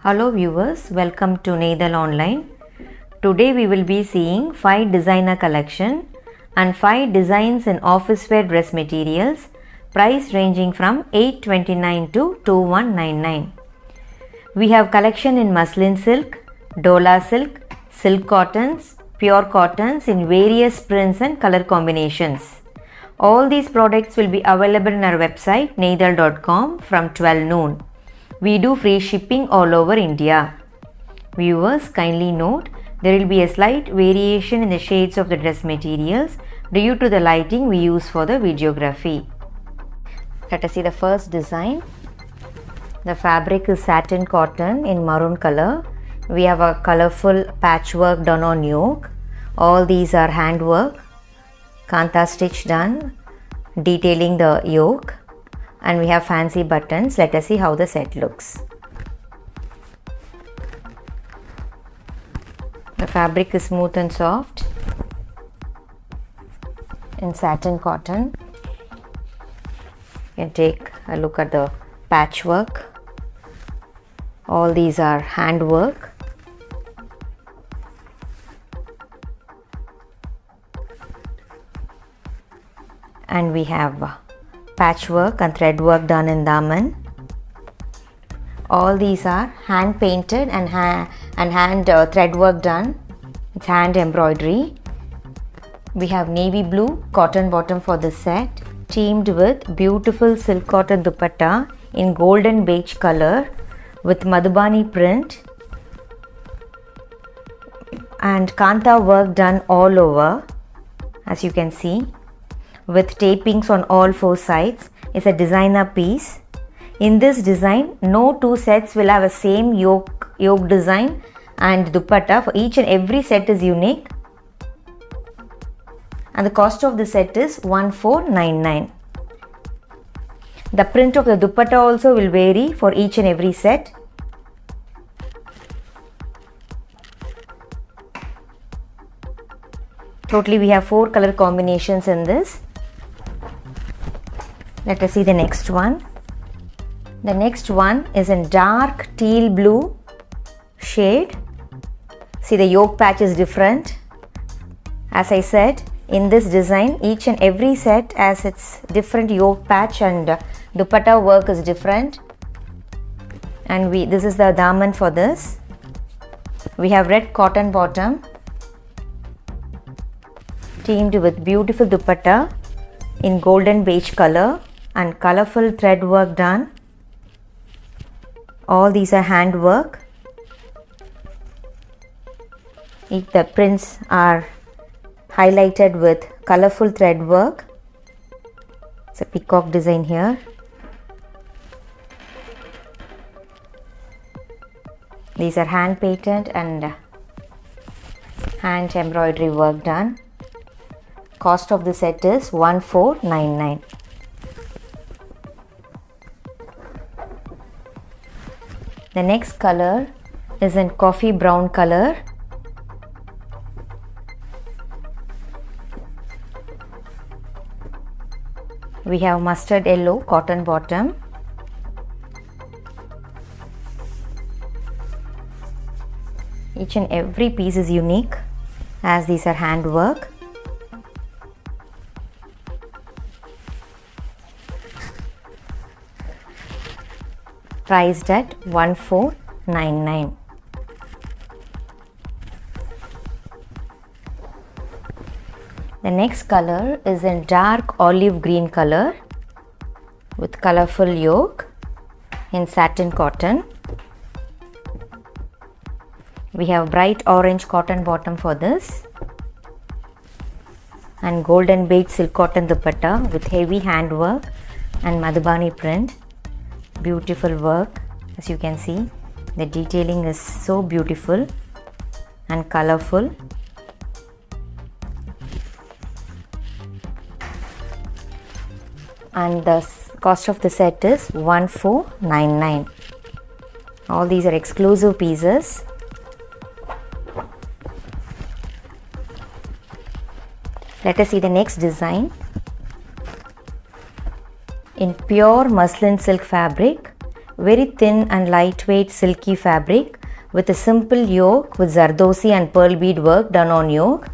Hello viewers, welcome to Neidhal Online. Today we will be seeing 5 designer collection and 5 designs in office wear dress materials, price ranging from $829 to $2199. We have collection in muslin silk, dola silk, silk cottons, pure cottons in various prints and color combinations. All these products will be available in our website neidhal.com from 12 noon. We do free shipping all over India. Viewers, kindly note there will be a slight variation in the shades of the dress materials due to the lighting we use for the videography. Let us see the first design. The fabric is satin cotton in maroon color. We have a colorful patchwork done on yoke. All these are handwork, kanta stitch done, detailing the yoke. And we have fancy buttons. Let us see how the set looks. The fabric is smooth and soft in satin cotton. You can take a look at the patchwork. All these are handwork. And we have patchwork and thread work done in daman. All these are hand painted and hand thread work done. It's hand embroidery. We have navy blue cotton bottom for this set, teamed with beautiful silk cotton dupatta in golden beige color with Madhubani print and kanta work done all over, as you can see, with tapings on all 4 sides. Is a designer piece. In this design, no 2 sets will have a same yoke design and dupatta. For each and every set is unique. And the cost of the set is $1499. The print of the dupatta also will vary for each and every set. Totally we have 4 color combinations in this. Let us see the next one. The next one is in dark teal blue shade. See, the yoke patch is different. As I said, in this design, each and every set has its different yoke patch and dupatta work is different. And this is the daman for this. We have red cotton bottom teamed with beautiful dupatta in golden beige color and colorful thread work done. All these are hand work. The prints are highlighted with colorful thread work. It's a peacock design here. These are hand painted and hand embroidery work done. Cost of the set is $1499. The next color is in coffee brown color. We have mustard yellow cotton bottom. Each and every piece is unique as these are handwork. Priced at $1499. The next color is in dark olive green color with colorful yoke in satin cotton. We have bright orange cotton bottom for this and golden beige silk cotton dupatta with heavy handwork and Madhubani print. Beautiful work. As you can see, the detailing is so beautiful and colorful. And the cost of the set is $1499. All these are exclusive pieces. Let us see the next design. In pure muslin silk fabric, very thin and lightweight silky fabric with a simple yoke with Zardosi and pearl bead work done on yoke.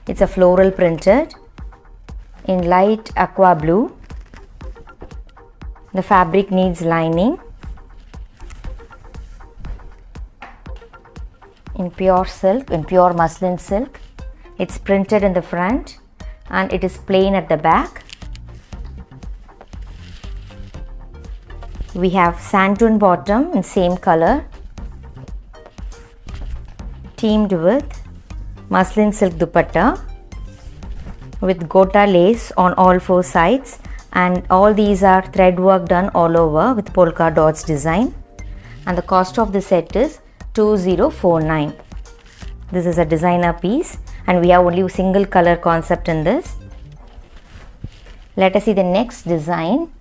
It's a floral printed in light aqua blue. The fabric needs lining. In pure silk, in pure muslin silk. It's printed in the front and it is plain at the back. We have sandtone bottom in same color, teamed with muslin silk dupatta with gota lace on all four sides, and all these are thread work done all over with polka dots design, and the cost of the set is 2049. This is a designer piece and we have only a single color concept in this. Let us see the next design.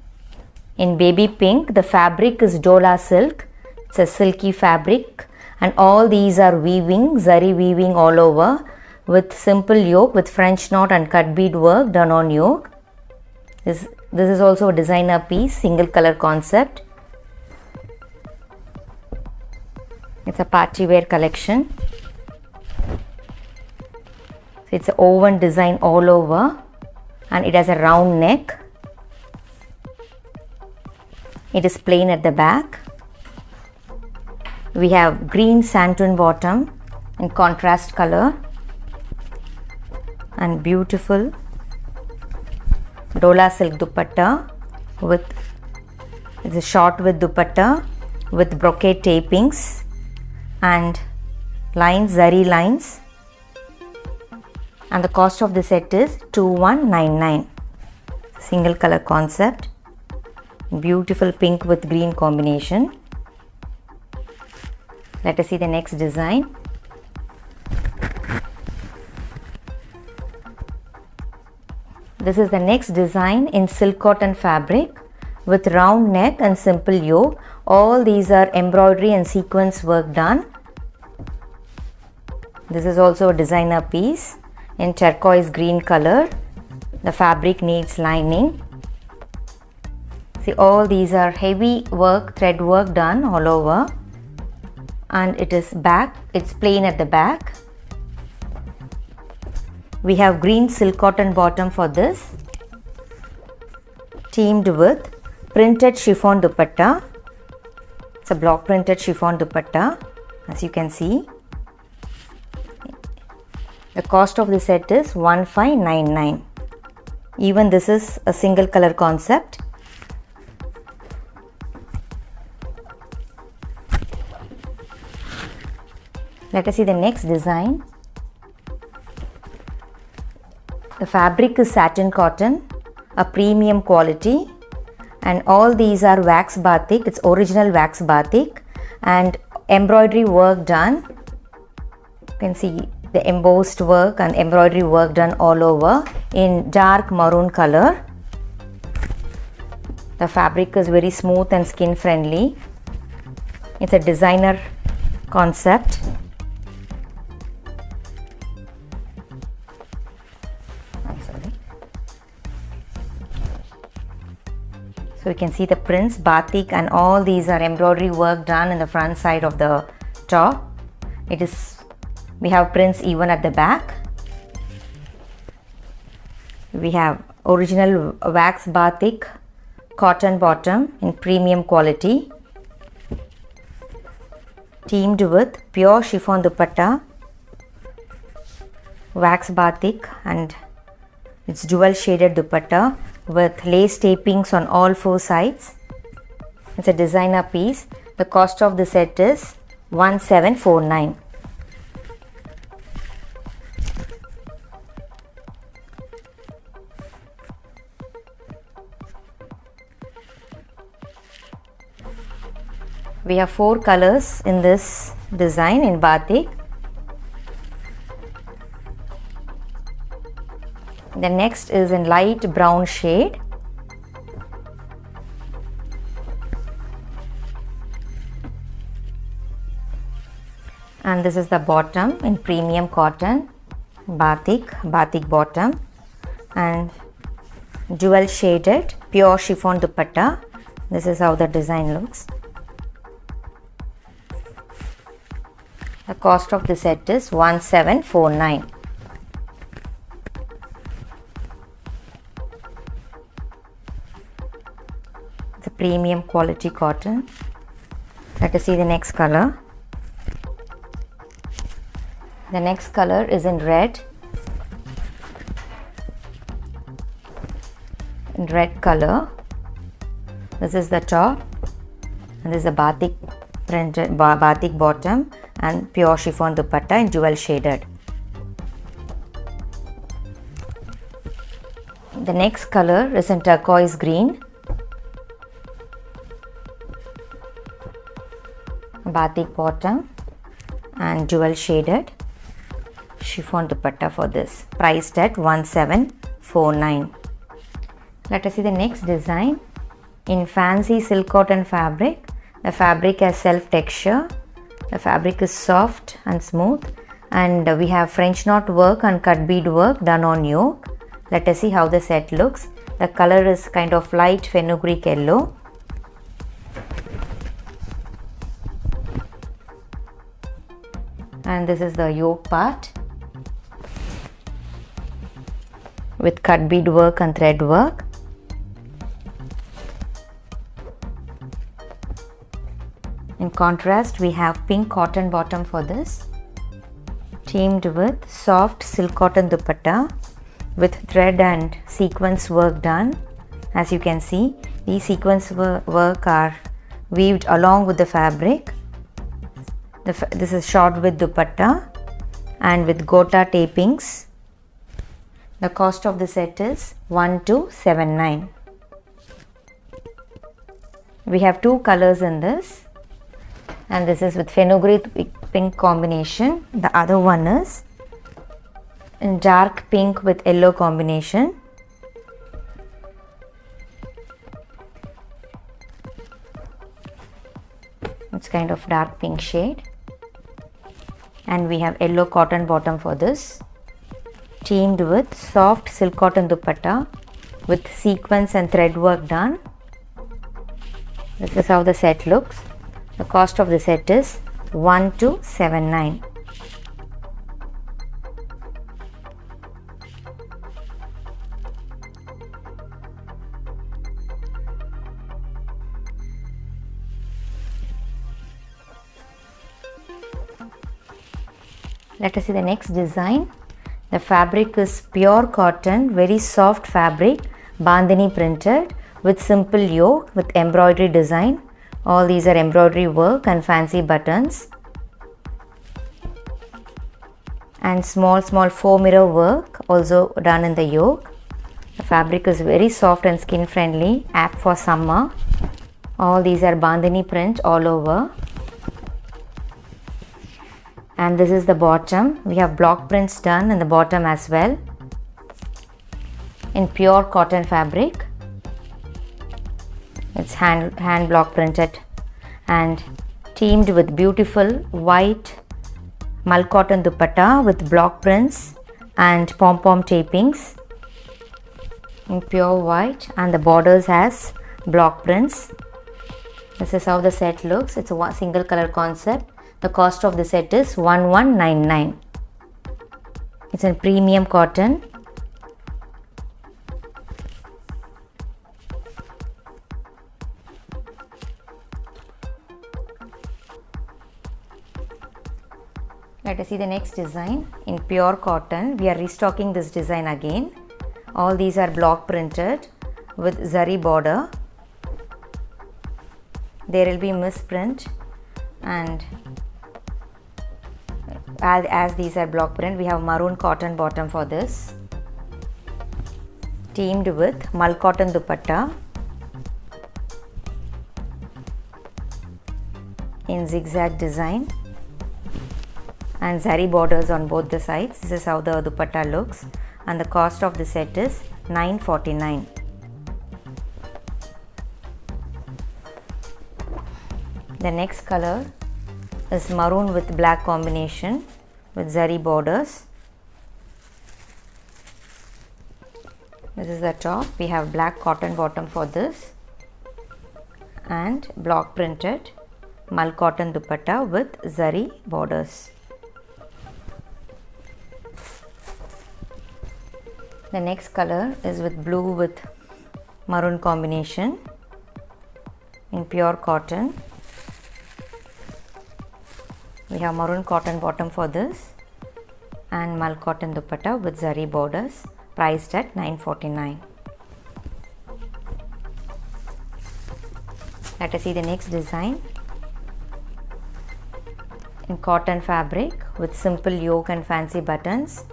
In baby pink, the fabric is Dola silk. It's a silky fabric and all these are weaving, zari weaving all over with simple yoke with French knot and cut bead work done on yoke. This is also a designer piece, single color concept. It's a party wear collection. So it's a woven design all over and it has a round neck. It is plain at the back. We have green sandtone bottom in contrast color and beautiful Dola silk dupatta with, it's a short with dupatta with brocade tapings and lines, zari lines, and the cost of the set is 2199. Single color concept, beautiful pink with green combination. Let us see the next design. This is the next design in silk cotton fabric with round neck and simple yoke. All these are embroidery and sequence work done. This is also a designer piece in turquoise green color. The fabric needs lining. See, all these are heavy work, thread work done all over, and it is back, it's plain at the back. We have green silk cotton bottom for this, teamed with printed chiffon dupatta. It's a block printed chiffon dupatta, as you can see. The cost of the set is 1599. Even this is a single color concept. Let us see the next design. The fabric is satin cotton, a premium quality, and all these are wax batik. It's original wax batik and embroidery work done. You can see the embossed work and embroidery work done all over in dark maroon color. The fabric is very smooth and skin friendly. It's a designer concept. So you can see the prints, batik, and all these are embroidery work done in the front side of the top. We have prints even at the back. We have original wax batik cotton bottom in premium quality, teamed with pure chiffon dupatta, wax batik, and it's dual shaded dupatta with lace tapings on all four sides. It's a designer piece. The cost of the set is 1749. We have 4 colors in this design in batik. The next is in light brown shade. And this is the bottom in premium cotton, batik bottom, and dual shaded pure chiffon dupatta. This is how the design looks. The cost of the set is 1749. It's a premium quality cotton. Let us see the next color. The next color is in red. In red color. This is the top and this is the batik printed batik bottom and pure chiffon dupatta in dual shaded. The next color is in turquoise green. Batik bottom and dual shaded chiffon dupatta for this, priced at 1749. Let us see the next design. In fancy silk cotton fabric, the fabric has self texture. The fabric is soft and smooth, and we have French knot work and cut bead work done on yoke. Let us see how the set looks. The color is kind of light fenugreek yellow. And this is the yoke part with cut bead work and thread work. In contrast, we have pink cotton bottom for this, teamed with soft silk cotton dupatta with thread and sequence work done. As you can see, these sequence work are weaved along with the fabric. This is short with dupatta and with gota tapings. The cost of the set is 1279. We have two colors in this, and this is with fenugreek pink combination. The other one is in dark pink with yellow combination. It's kind of dark pink shade, and we have yellow cotton bottom for this, teamed with soft silk cotton dupatta with sequence and thread work done. This is how the set looks. The cost of the set is 1279. Let us see the next design. The fabric is pure cotton, very soft fabric, bandhani printed with simple yoke with embroidery design. All these are embroidery work and fancy buttons, and small foam mirror work also done in the yoke. The fabric is very soft and skin friendly, apt for summer. All these are bandhani print all over. And this is the bottom. We have block prints done in the bottom as well in pure cotton fabric. It's hand block printed and teamed with beautiful white mull cotton dupatta with block prints and pom-pom tapings in pure white, and the borders has block prints. This is how the set looks. It's a single color concept. The cost of the set is 1199. It's in premium cotton. Let us see the next design in pure cotton. We are restocking this design again. All these are block printed with zari border. There will be misprint, and as these are block print, we have maroon cotton bottom for this, teamed with mull cotton dupatta in zigzag design and zari borders on both the sides. This is how the dupatta looks, and the cost of the set is 949. The next color is maroon with black combination with zari borders. This is the top. We have black cotton bottom for this and block printed mull cotton dupatta with zari borders. The next color is with blue with maroon combination in pure cotton. We have maroon cotton bottom for this and mal cotton dupatta with zari borders, priced at $949. Let us see the next design. In cotton fabric with simple yoke and fancy buttons.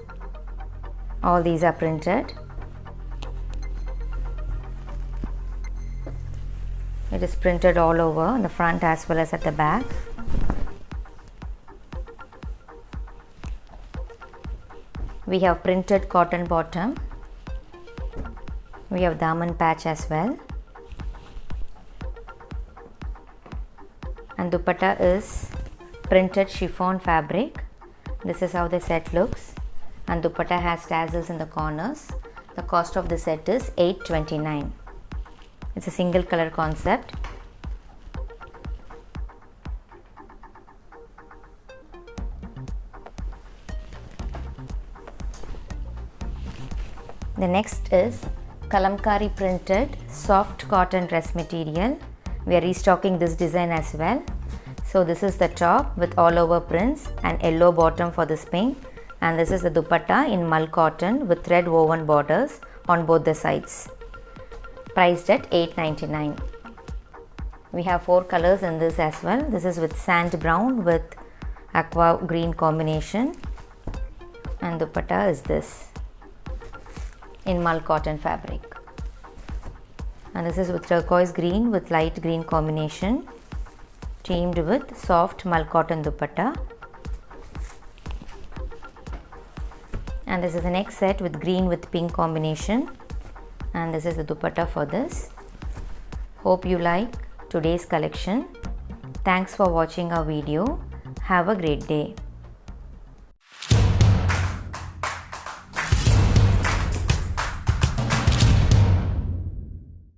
All these are printed. It is printed all over on the front as well as at the back. We have printed cotton bottom. We have daman patch as well. And dupatta is printed chiffon fabric. This is how the set looks, and dupatta has tassels in the corners. The cost of the set is $829. It's a single color concept. The next is kalamkari printed soft cotton dress material. We are restocking this design as well. So this is the top with all over prints and yellow bottom for this pink, and this is the dupatta in mal cotton with thread woven borders on both the sides, priced at $899. We have 4 colors in this as well. This is with sand brown with aqua green combination, and dupatta is this in mal cotton fabric, and this is with turquoise green with light green combination, teamed with soft mal cotton dupatta. And this is the next set with green with pink combination, and this is the dupatta for this. Hope you like today's collection. Thanks for watching our video. Have a great day.